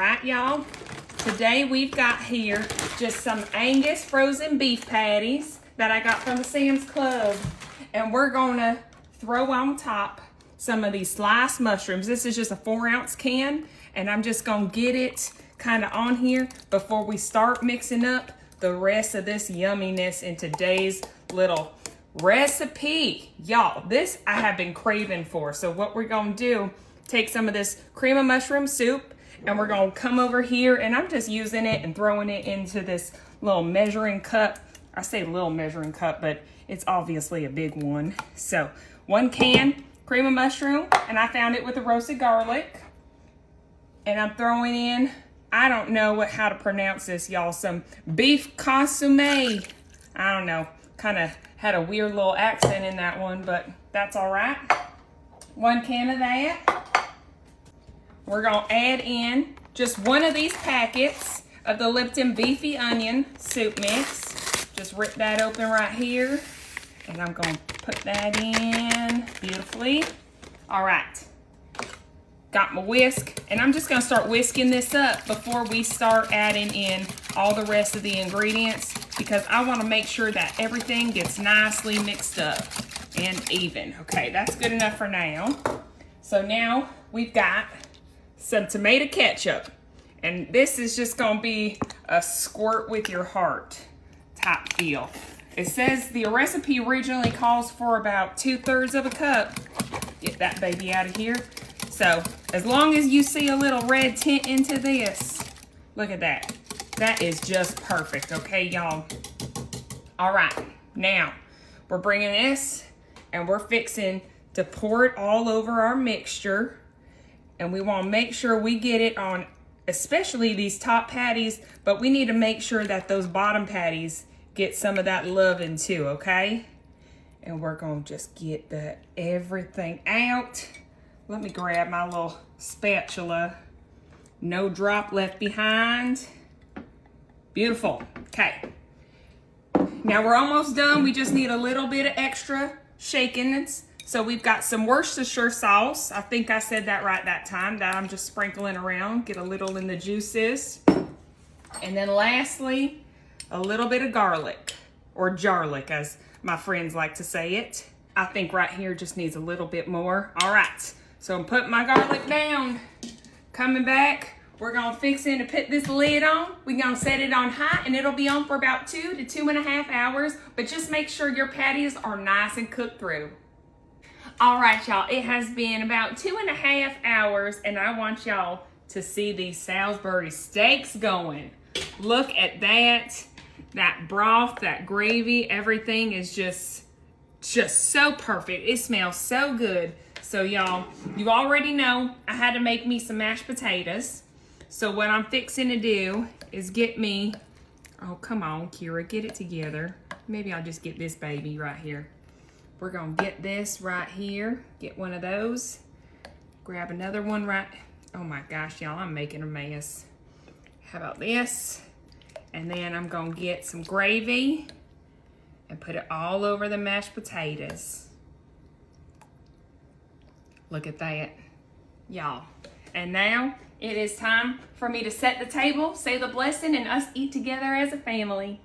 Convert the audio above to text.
right, y'all. Today we've got here just some Angus frozen beef patties that I got from the Sam's Club. And we're gonna throw on top some of these sliced mushrooms. This is just a 4-ounce can, and I'm just gonna get it kind of on here before we start mixing up the rest of this yumminess in today's little recipe. Y'all, this I have been craving for. So what we're gonna do, take some of this cream of mushroom soup, and we're gonna come over here, and I'm just using it and throwing it into this little measuring cup. I say little measuring cup, but it's obviously a big one. So 1 can cream of mushroom, and I found it with the roasted garlic. And I'm throwing in, I don't know how to pronounce this, y'all, some beef consomme. I don't know, kind of had a weird little accent in that one, but that's all right. 1 can of that. We're gonna add in just 1 of these packets of the Lipton Beefy Onion Soup Mix. Just rip that open right here, and I'm gonna put that in beautifully. All right, got my whisk, and I'm just gonna start whisking this up before we start adding in all the rest of the ingredients, because I wanna make sure that everything gets nicely mixed up and even. Okay, that's good enough for now. So now we've got some tomato ketchup, and this is just gonna be a squirt with your heart type feel. It says the recipe originally calls for about 2/3 of a cup. Get that baby out of here. So as long as you see a little red tint into this, look at that. That is just perfect, okay, y'all? All right, now we're bringing this and we're fixing to pour it all over our mixture. And we want to make sure we get it on, especially these top patties, but we need to make sure that those bottom patties get some of that loving too, okay? And we're going to just get everything out. Let me grab my little spatula. No drop left behind. Beautiful. Okay. Now we're almost done. We just need a little bit of extra shaking. So we've got some Worcestershire sauce. I think I said that right that time, that I'm just sprinkling around, get a little in the juices. And then lastly, a little bit of garlic, or jarlic as my friends like to say it. I think right here just needs a little bit more. All right, so I'm putting my garlic down. Coming back, we're gonna fix in to put this lid on. We're gonna set it on high, and it'll be on for about 2 to 2.5 hours, but just make sure your patties are nice and cooked through. All right, y'all, it has been about 2.5 hours, and I want y'all to see these Salisbury steaks going. Look at that. That broth, that gravy, everything is just so perfect. It smells so good. So y'all, you already know I had to make me some mashed potatoes. So what I'm fixing to do is get me, oh, come on, Kira, get it together. Maybe I'll just get this baby right here. We're gonna get this right here. Get one of those. Grab another one right. Oh my gosh, y'all, I'm making a mess. How about this? And then I'm gonna get some gravy and put it all over the mashed potatoes. Look at that, y'all. And now it is time for me to set the table, say the blessing, and us eat together as a family.